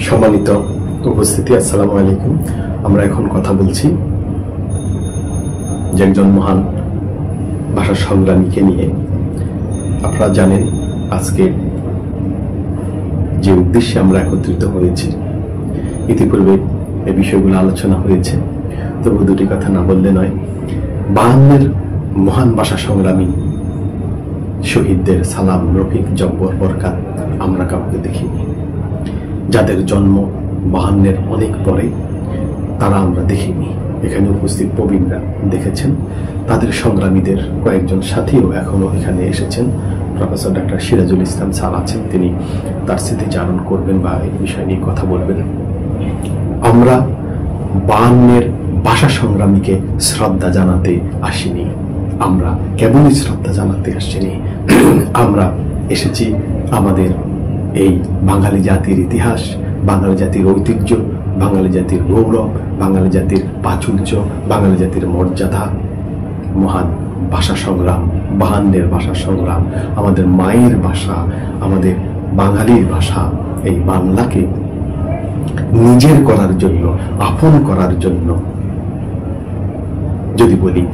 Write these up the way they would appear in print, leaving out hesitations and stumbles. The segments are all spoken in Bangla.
সম্মানিত উপস্থিতি, আসসালামু আলাইকুম। আমরা এখন কথা বলছি যে একজন মহান ভাষা সংগ্রামীকে নিয়ে। আপনারা জানেন আজকে যে উদ্দেশ্যে আমরা একত্রিত হয়েছি, ইতিপূর্বে এই বিষয়গুলো আলোচনা হয়েছে, তবু দুটি কথা না বললে নয়। 52-এর মহান ভাষা সংগ্রামী শহীদদের সালাম, রফিক, জব্বর, বরকাত আমরা কাউকে দেখিনি। যাদের জন্ম 52-এর অনেক পরে, তারা আমরা দেখিনি। এখানে উপস্থিত প্রবীণরা দেখেছেন। তাদের সংগ্রামীদের কয়েকজন সাথীও এখনো এখানে এসেছেন। Professor doctor Sirajul Islam sir আছেন, তিনি তার স্মৃতিচারণ করবেন বা এই বিষয় নিয়ে কথা বলবেন। আমরা 52-এর ভাষা সংগ্রামীকে শ্রদ্ধা জানাতে আসিনি। আমরা কেবলই শ্রদ্ধা জানাতে আসিনি, আমরা এসেছি আমাদের এই বাঙালি জাতির ইতিহাস, বাঙালি জাতির ঐতিহ্য, বাঙালি জাতির গৌরব, বাঙালি জাতির প্রাচুর্য, বাঙালি জাতির মর্যাদা, মহান ভাষা সংগ্রাম, 52-এর ভাষা সংগ্রাম, আমাদের মায়ের ভাষা, আমাদের বাঙালির ভাষা, এই বাংলাকে নিজের করার জন্য, আপন করার জন্য, যদি বলি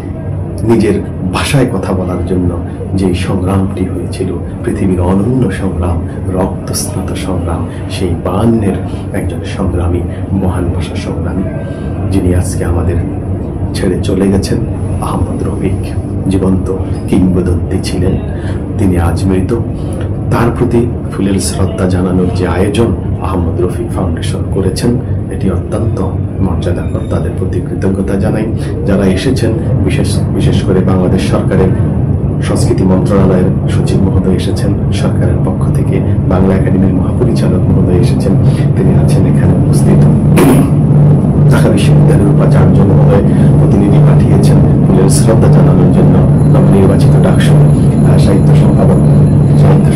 নিজের ভাষায় কথা বলার জন্য যে সংগ্রামটি হয়েছিল, পৃথিবীর অনন্য সংগ্রাম, রক্তস্নাত সংগ্রাম, সেই 52-এর একজন সংগ্রামী, মহান ভাষা সংগ্রামী, যিনি আজকে আমাদের ছেড়ে চলে গেছেন, আহমদ রফিক। জীবন্ত কিংবদন্তি ছিলেন, তিনি আজ মৃত। তার প্রতি ফুলের শ্রদ্ধা জানানোর যে আয়োজন আহমদ রফিক ফাউন্ডেশন করেছেন, এটি অত্যন্ত মর্যাদাকর। তাদের প্রতি কৃতজ্ঞতা জানাই। যারা এসেছেন, বিশেষ করে বাংলাদেশ সরকারের সংস্কৃতি মন্ত্রণালয়ের সচিব মহোদয় এসেছেন, সরকারের পক্ষ থেকে বাংলা একাডেমির মহাপরিচালক মহোদয় এসেছেন, তিনি আছেন এখানে উপস্থিত। ঢাকা বিশ্ববিদ্যালয়ের উপাচার্য মহোদয় প্রতিনিধি পাঠিয়েছেন ফুলের শ্রদ্ধা জানানোর জন্য। নবনির্বাচিত ডাকসু সাহিত্য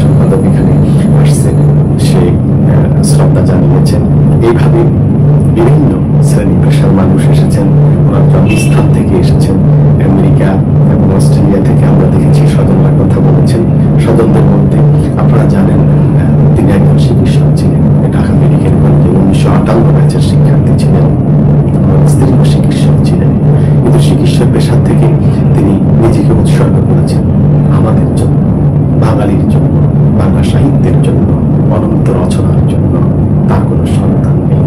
সম্পাদক এখানে আসছে, সে শ্রদ্ধা জানিয়েছেন। এইভাবে বিভিন্ন শ্রেণী পেশার মানুষ এসেছেন, ওনার জন্মস্থান থেকে এসেছেন, আমেরিকা এবং অস্ট্রেলিয়া থেকে আমরা দেখেছি স্বজনরা কথা বলেছেন। স্বজনদের মধ্যে আপনারা জানেন তিনি একজন চিকিৎসক ছিলেন, ঢাকা মেডিকেল কলেজে 1958 ব্যাচের শিক্ষার্থী ছিলেন, স্ত্রীও চিকিৎসক ছিলেন। কিন্তু চিকিৎসক পেশার থেকে তিনি নিজেকে উৎসর্গ করেছেন আমাদের জন্য, বাঙালির জন্য, বাংলা সাহিত্যের জন্য, অনন্ত রচনার জন্য। তার কোনো সন্তান নেই।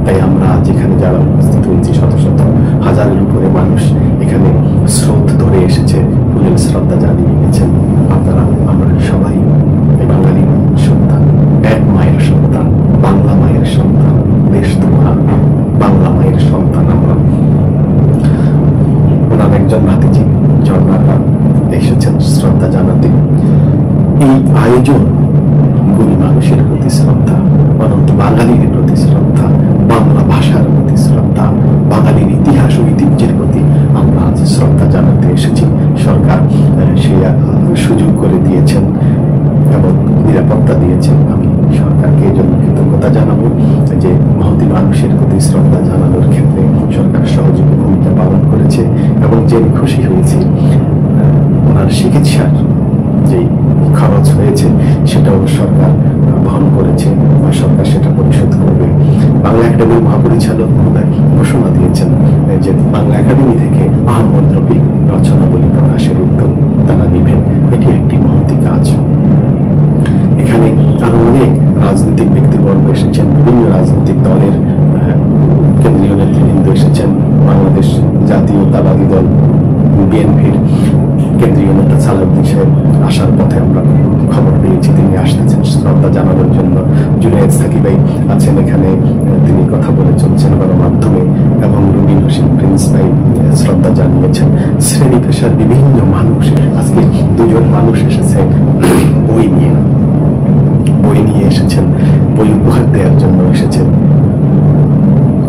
তাই আমরা যেখানে যারা উপস্থিত হয়েছি, শত শত হাজারের উপরে মানুষ এখানে স্রোত ধরে এসেছে, ফুলের শ্রদ্ধা জানিয়ে গেছেন। আপনারা, আমরা সবাই এই বাঙালির সন্তান, এক মায়ের সন্তান, বাংলা মায়ের সন্তান, দেশ তোমার, বাংলা মায়ের সন্তান আমরা। ওনার একজন ভাতিজি ঝর্ণারা এসেছেন শ্রদ্ধা জানাতে। এই আয়োজন গরিব মানুষের প্রতি শ্রদ্ধা, অনন্ত বাঙালির প্রতি শ্রদ্ধা, বাংলা ভাষার প্রতি শ্রদ্ধা, বাঙালির ইতিহাস ঐতিহ্যের প্রতি আমরা আজ শ্রদ্ধা জানাতে এসেছি। সরকার সেই সুযোগ করে দিয়েছেন এবং নিরাপত্তা দিয়েছেন। আমি সরকারকে এই জন্য কৃতজ্ঞতা জানাবো যে মহতী মানুষের প্রতি শ্রদ্ধা জানানোর ক্ষেত্রে সরকার সহযোগী ভূমিকা পালন করেছে। এবং যে খুশি হয়েছি, ওনার চিকিৎসার যে খরচ হয়েছে সেটাও সরকার বহন করেছে বা সরকার সেটা পরিশোধ করবে। বাংলা একাডেমির মহাপরিচালক মহোদয় ঘোষণা দিয়েছেন যে বাংলা একাডেমি থেকে আহমদ রফিক রচনাবলী প্রকাশের উদ্যোগ তারা নেবেন। এটি একটি মহতী কাজ। এখানে আরো অনেক রাজনৈতিক ব্যক্তিবর্গ এসেছেন, বিভিন্ন রাজনৈতিক দলের কেন্দ্রীয় নেতৃবৃন্দ এসেছেন। বাংলাদেশ জাতীয়তাবাদী দল বিএনপির কেন্দ্রীয় নেতা সালাউদ্দিন সাহেব আসার পথে আমরা খবর পেয়েছি, তিনি আসতেছেন শ্রদ্ধা জানানোর জন্য। জুনায়েদ সাকিবাই আছেন এখানে, তিনি কথা বলে চলছেন গণমাধ্যমে, এবং রুবিন হোসেন প্রিন্স ভাই শ্রদ্ধা জানিয়েছেন। শ্রেণী পেশার বিভিন্ন মানুষ, আজকে দুজন মানুষ এসেছে বই নিয়ে এসেছেন, বই উপহার দেওয়ার জন্য এসেছেন।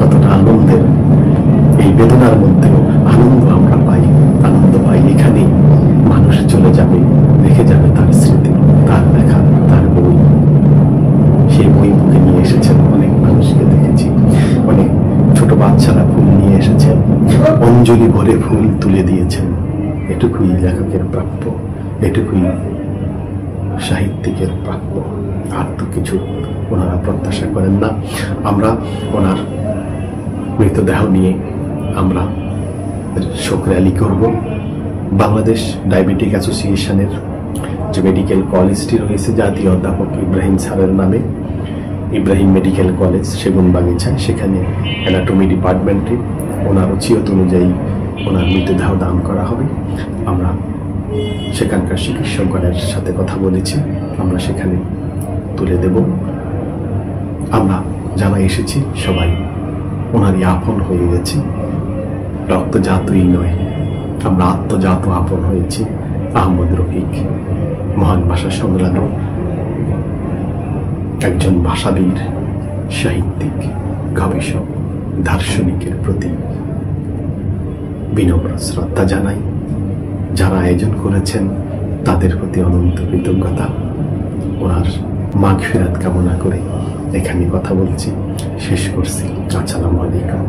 কতটা আনন্দের! এই বেদনার মধ্যেও আনন্দ আমরা পাই, আনন্দ পাই। এখানে মানুষ চলে যাবে, রেখে যাবে তার স্মৃতি, তার লেখা, তার বই। সেই বই বুকে নিয়ে এসেছেন। অনেক মানুষকে দেখেছি, অনেক ছোট বাচ্চারা ফুল নিয়ে এসেছেন, অঞ্জলি ভরে ফুল তুলে দিয়েছেন। এটুকুই লেখকের প্রাপ্য, এটুকুই সাহিত্যিকের প্রাপ্য, আর তো কিছু ওনারা প্রত্যাশা করেন না। আমরা ওনার মৃতদেহ নিয়ে আমরা শোক র্যালি করব। বাংলাদেশ ডায়াবেটিক অ্যাসোসিয়েশনের যে মেডিকেল কলেজটি রয়েছে জাতীয় অধ্যাপক ইব্রাহিম স্যারের নামে, ইব্রাহিম মেডিকেল কলেজ সেগুনবাগিচায়, সেখানে অ্যানাটমি ডিপার্টমেন্টে ওনার ওসিয়ত অনুযায়ী ওনার মৃতদেহ দান করা হবে। আমরা সেখানকার চিকিৎসকগণের সাথে কথা বলেছি, আমরা সেখানে তুলে দেব। আমরা যারা এসেছি সবাই ওনারই আপন হয়ে গেছি, রক্তজাতই নয়, আমরা আত্মজাত আপন হয়েছি। আহমদ রফিক মহান ভাষা সংগ্রামী একজন ভাষাবিদ, সাহিত্যিক, গবেষক, দার্শনিকের প্রতি বিনম্র শ্রদ্ধা জানাই। যারা আয়োজন করেছেন তাদের প্রতি অনন্ত কৃতজ্ঞতা। ওনার মাগফিরাত কামনা করে এখানে কথা বলছি, শেষ করছি। আসসালামু আলাইকুম।